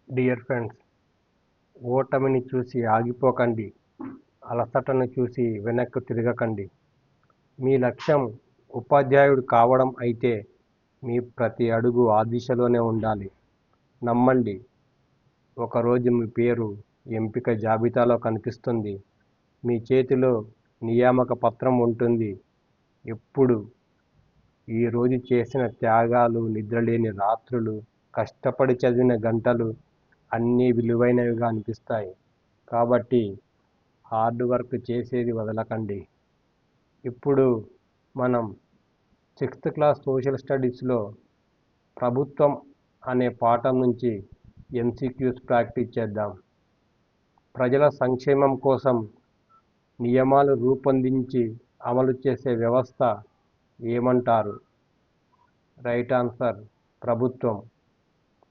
Dear friends, ఓటమిని చూసి ఆగిపోకండి. అలసటను చూసి వెనక్కు తిరగకండి. మీ లక్ష్యం ఉపాధ్యాయుడు కావడం అయితే మీ ప్రతి అడుగు ఆ దిశలోనే ఉండాలి. నమ్మండి, ఒకరోజు మీ పేరు ఎంపిక జాబితాలో కనిపిస్తుంది. మీ చేతిలో నియామక పత్రం ఉంటుంది. ఎప్పుడు ఈరోజు చేసిన త్యాగాలు, నిద్రలేని రాత్రులు, కష్టపడి చదివిన గంటలు అన్నీ విలువైనవిగా అనిపిస్తాయి. కాబట్టి హార్డ్ వర్క్ చేసేది వదలకండి. ఇప్పుడు మనం 6th క్లాస్ సోషల్ స్టడీస్లో ప్రభుత్వం అనే పాఠం నుంచి ఎంసీక్యూస్ ప్రాక్టీస్ చేద్దాం. ప్రజల సంక్షేమం కోసం నియమాలు రూపొందించి అమలు చేసే వ్యవస్థ ఏమంటారు? రైట్ ఆన్సర్ ప్రభుత్వం.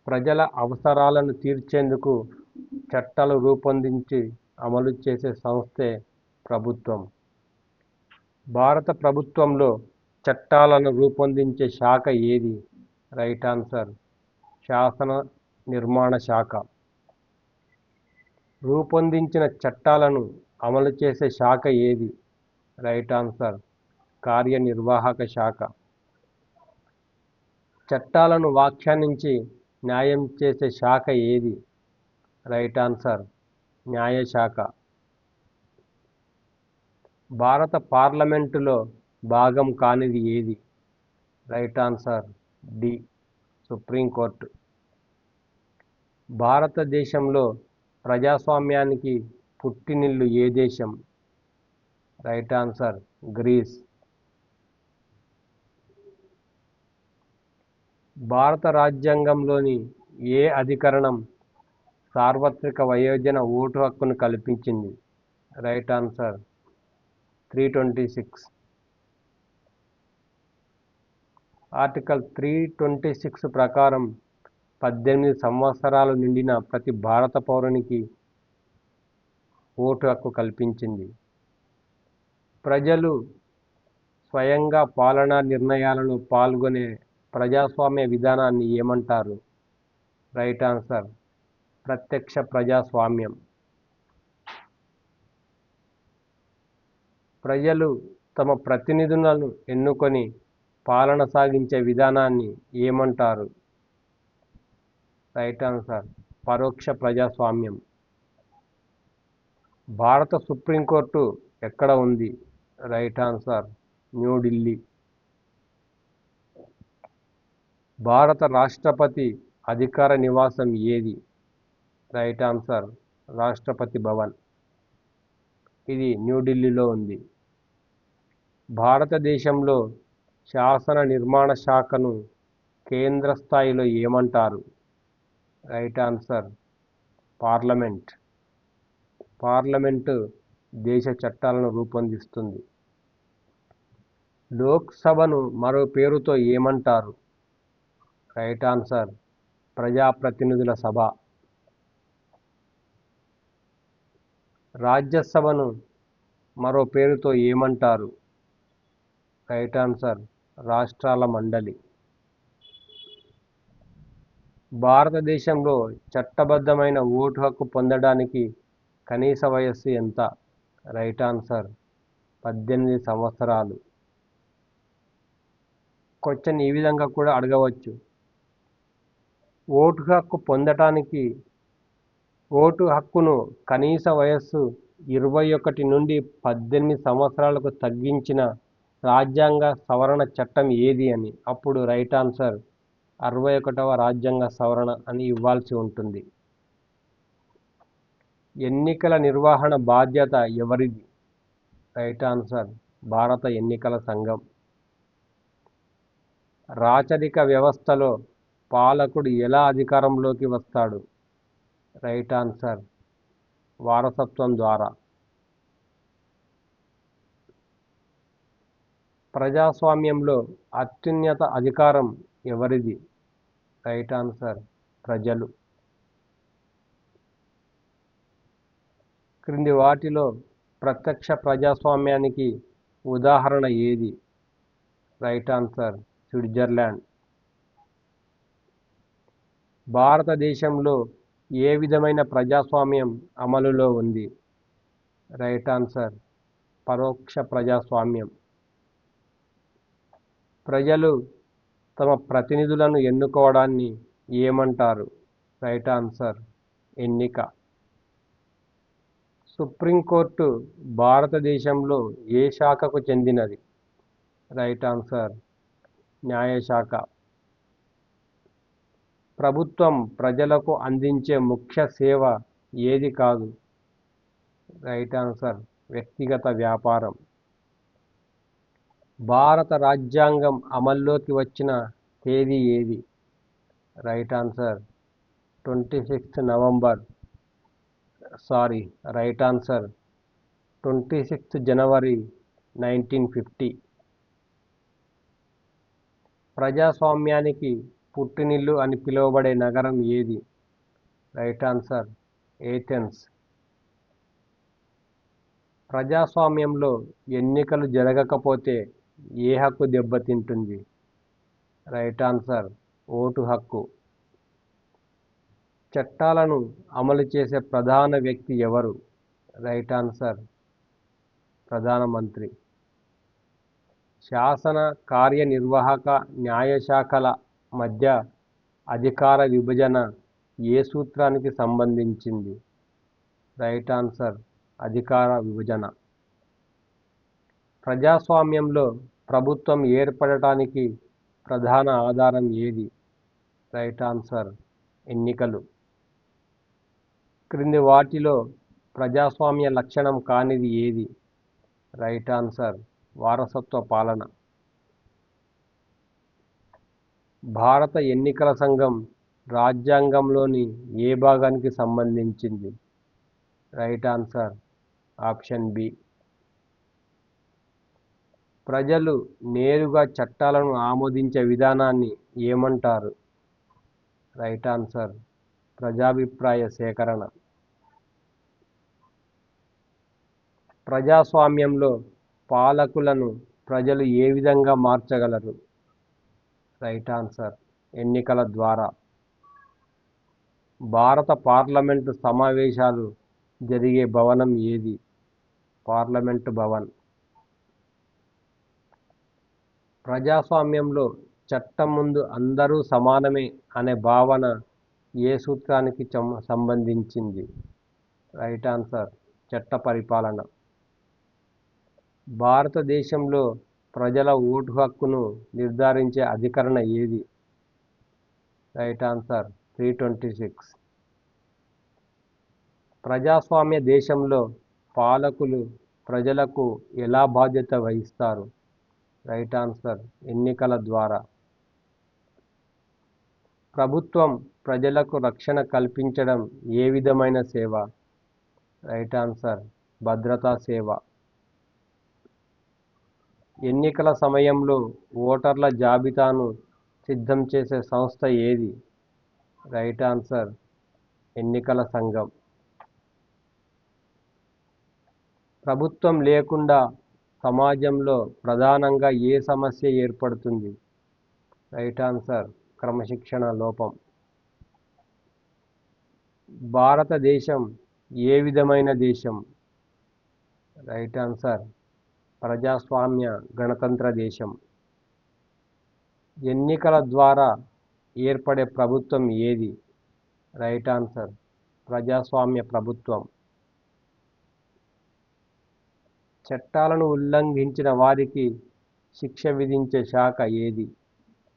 ప్రజల అవసరాలను తీర్చేందుకు చట్టాలు రూపొందించి అమలు చేసే సంస్థే ప్రభుత్వం. భారత ప్రభుత్వంలో చట్టాలను రూపొందించే శాఖ ఏది? రైట్ ఆన్సర్ శాసన నిర్మాణ శాఖ. రూపొందించిన చట్టాలను అమలు చేసే శాఖ ఏది? రైట్ ఆన్సర్ కార్యనిర్వాహక శాఖ. చట్టాలను వ్యాఖ్యానించి న్యాయం చేసే శాఖ ఏది? రైట్ ఆన్సర్ న్యాయశాఖ. భారత పార్లమెంటులో భాగం కానిది ఏది? Right answer D supreme court. భారతదేశంలో ప్రజాస్వామ్యానికి పుట్టినిల్లు ఏ దేశం? Right answer Greece. భారత రాజ్యాంగంలోని ఏ అధికరణం సార్వత్రిక వయోజన ఓటు హక్కును కల్పించింది? Right answer 326. ఆర్టికల్ 326 ప్రకారం 18 సంవత్సరాలు నిండిన ప్రతి భారత పౌరునికి ఓటు హక్కు కల్పించింది. ప్రజలు స్వయంగా పాలనా నిర్ణయాలలో పాల్గొనే ప్రజాస్వామ్య విధానాన్ని ఏమంటారు? రైట్ ఆన్సర్ ప్రత్యక్ష ప్రజాస్వామ్యం. ప్రజలు తమ ప్రతినిధులను ఎన్నుకొని పాలన సాగించే విధానాన్ని ఏమంటారు? రైట్ ఆన్సర్ పరోక్ష ప్రజాస్వామ్యం. భారత సుప్రీంకోర్టు ఎక్కడ ఉంది? Right answer New Delhi. భారత రాష్ట్రపతి అధికార నివాసం ఏది? Right answer Rashtrapati Bhavan. ఇది న్యూఢిల్లీలో ఉంది. భారతదేశంలో శాసన నిర్మాణ శాఖను కేంద్ర స్థాయిలో ఏమంటారు? Right answer parliament. పార్లమెంటు దేశ చట్టాలను రూపొందిస్తుంది. లోక్సభను మరో పేరుతో ఏమంటారు? రైట్ ఆన్సర్ ప్రజాప్రతినిధుల సభ. రాజ్యసభను మరో పేరుతో ఏమంటారు? రైట్ ఆన్సర్ రాష్ట్రాల మండలి. భారతదేశంలో చట్టబద్ధమైన ఓటు హక్కు పొందడానికి కనీస వయస్సు ఎంత? రైట్ ఆన్సర్ 18 సంవత్సరాలు. క్వశ్చన్ ఈ విధంగా కూడా అడగవచ్చు. ఓటు హక్కు పొందటానికి ఓటు హక్కును కనీస వయస్సు 21 నుండి 18 సంవత్సరాలకు తగ్గించిన రాజ్యాంగ సవరణ చట్టం ఏది అని. అప్పుడు రైట్ ఆన్సర్ 61వ రాజ్యాంగ సవరణ అని ఇవ్వాల్సి ఉంటుంది. ఎన్నికల నిర్వహణ బాధ్యత ఎవరిది? రైట్ ఆన్సర్ భారత ఎన్నికల సంఘం. రాచరిక వ్యవస్థలో పాలకుడు ఎలా అధికారంలోకి వస్తాడు? రైట్ ఆన్సర్ వారసత్వం ద్వారా. ప్రజాస్వామ్యంలో అత్యున్నత అధికారం ఎవరిది? రైట్ ఆన్సర్ ప్రజలు. క్రింది వాటిలో ప్రత్యక్ష ప్రజాస్వామ్యానికి ఉదాహరణ ఏది? Right answer Switzerland. భారతదేశంలో ఏ విధమైన ప్రజాస్వామ్యం అమలులో ఉంది? రైట్ ఆన్సర్ పరోక్ష ప్రజాస్వామ్యం. ప్రజలు తమ ప్రతినిధులను ఎన్నుకోవడాన్ని ఏమంటారు? రైట్ ఆన్సర్ ఎన్నిక. సుప్రీంకోర్టు భారతదేశంలో ఏ శాఖకు చెందినది? రైట్ ఆన్సర్ న్యాయశాఖ. ప్రభుత్వం ప్రజలకు అందించే ముఖ్య సేవ ఏది కాదు? రైట్ ఆన్సర్ వ్యక్తిగత వ్యాపారం. భారత రాజ్యాంగం అమల్లోకి వచ్చిన తేదీ ఏది? Right answer 26 November right answer 26 జనవరి 1950. ప్రజాస్వామ్యానికి పుట్టినిల్లు అని పిలువబడే నగరం ఏది? Right answer Athens. ప్రజాస్వామ్యంలో ఎన్నికలు జరగకపోతే ఏ హక్కు దెబ్బతింటుంది? రైట్ ఆన్సర్ ఓటు హక్కు. చట్టాలను అమలు చేసే ప్రధాన వ్యక్తి ఎవరు? రైట్ ఆన్సర్ ప్రధానమంత్రి. శాసన, కార్యనిర్వాహక, న్యాయశాఖల మధ్య అధికార విభజన ఏ సూత్రానికి సంబంధించింది? రైట్ ఆన్సర్ అధికార విభజన. ప్రజాస్వామ్యంలో ప్రభుత్వం ఏర్పడటానికి ప్రధాన ఆధారం ఏది? రైట్ ఆన్సర్ ఎన్నికలు. క్రింది వాటిలో ప్రజాస్వామ్య లక్షణం కానిది ఏది? రైట్ ఆన్సర్ వారసత్వ పాలన. భారత ఎన్నికల సంఘం రాజ్యాంగంలోని ఏ భాగానికి సంబంధించింది? Right answer option B. ప్రజలు నేరుగా చట్టాలను ఆమోదించే విధానాన్ని ఏమంటారు? రైట్ ఆన్సర్ ప్రజాభిప్రాయ సేకరణ. ప్రజాస్వామ్యంలో పాలకులను ప్రజలు ఏ విధంగా మార్చగలరు? రైట్ ఆన్సర్ ఎన్నికల ద్వారా. భారత పార్లమెంటు సమావేశాలు జరిగే భవనం ఏది? పార్లమెంటు భవన్. ప్రజాస్వామ్యంలో చట్టం ముందు అందరూ సమానమే అనే భావన ఏ సూత్రానికి సంబంధించింది? రైట్ ఆన్సర్ చట్ట పరిపాలన. భారతదేశంలో ప్రజల ఓటు హక్కును నిర్ధారించే అధికరణ ఏది? Right answer 326. ప్రజాస్వామ్య దేశంలో పాలకులు ప్రజలకు ఎలా బాధ్యత వహిస్తారు? రైట్ ఆన్సర్ ఎన్నికల ద్వారా. ప్రభుత్వం ప్రజలకు రక్షణ కల్పించడం ఏ విధమైన సేవ? రైట్ ఆన్సర్ భద్రతా సేవ. ఎన్నికల సమయంలో ఓటర్ల జాబితాను సిద్ధం చేసే సంస్థ ఏది? రైట్ ఆన్సర్ ఎన్నికల సంఘం. ప్రభుత్వం లేకుండా సమాజంలో ప్రధానంగా ఏ సమస్య ఏర్పడుతుంది? రైట్ ఆన్సర్ క్రమశిక్షణ లోపం. భారతదేశం ఏ విధమైన దేశం? రైట్ ఆన్సర్ ప్రజాస్వామ్య గణతంత్ర దేశం. ఎన్నికల ద్వారా ఏర్పడే ప్రభుత్వం ఏది? రైట్ ఆన్సర్ ప్రజాస్వామ్య ప్రభుత్వం. చట్టాలను ఉల్లంఘించిన వారికి శిక్ష విధించే శాఖ ఏది?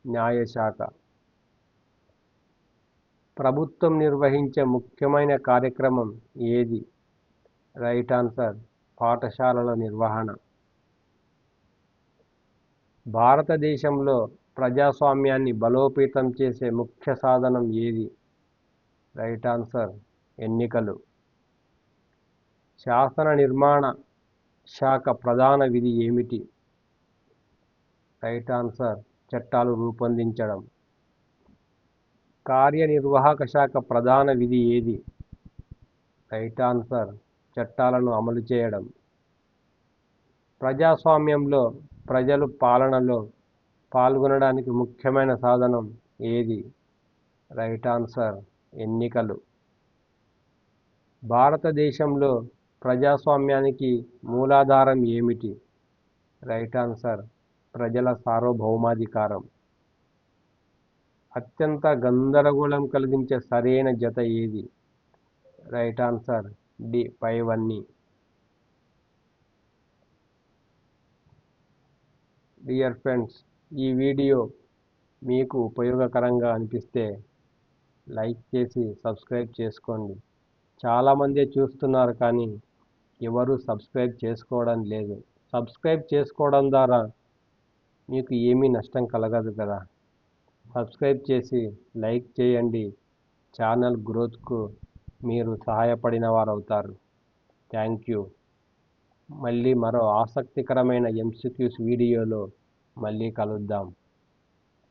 న్యాయశాఖ. ప్రభుత్వం నిర్వహించే ముఖ్యమైన కార్యక్రమం ఏది? రైట్ ఆన్సర్ పాఠశాలల నిర్వహణ. భారతదేశంలో ప్రజాస్వామ్యాన్ని బలోపేతం చేసే ముఖ్య సాధనం ఏది? రైట్ ఆన్సర్ ఎన్నికలు. శాసన నిర్మాణ శాఖ ప్రధాన విధి ఏమిటి? రైట్ ఆన్సర్ చట్టాలు రూపొందించడం. కార్యనిర్వాహక శాఖ ప్రధాన విధి ఏది? రైట్ ఆన్సర్ చట్టాలను అమలు చేయడం. ప్రజాస్వామ్యంలో ప్రజలు పాలనలో పాల్గొనడానికి ముఖ్యమైన సాధనం ఏది? రైట్ ఆన్సర్ ఎన్నికలు. భారతదేశంలో ప్రజాస్వామ్యానికి మూలాధారం ఏమిటి? రైట్ ఆన్సర్ ప్రజల సార్వభౌమాధికారం. అత్యంత గందరగోళం కలిగించే సరైన జత ఏది? రైట్ ఆన్సర్ డి పైవన్నీ. డియర్ ఫ్రెండ్స్, ఈ వీడియో మీకు ఉపయోగకరంగా అనిపిస్తే లైక్ చేసి సబ్స్క్రైబ్ చేసుకోండి. చాలామంది చూస్తున్నారు కానీ ఎవరు సబ్స్క్రైబ్ చేసుకోవడం లేదు. సబ్స్క్రైబ్ చేసుకోవడం ద్వారా మీకు ఏమీ నష్టం కలగదు కదా. సబ్స్క్రైబ్ చేసి లైక్ చేయండి. ఛానల్ గ్రోత్కు మీరు సహాయపడిన వారు అవుతారు. Thank you. మళ్ళీ మరో ఆసక్తికరమైన ఎంసీక్యూస్ వీడియోలో మళ్ళీ కలుద్దాం.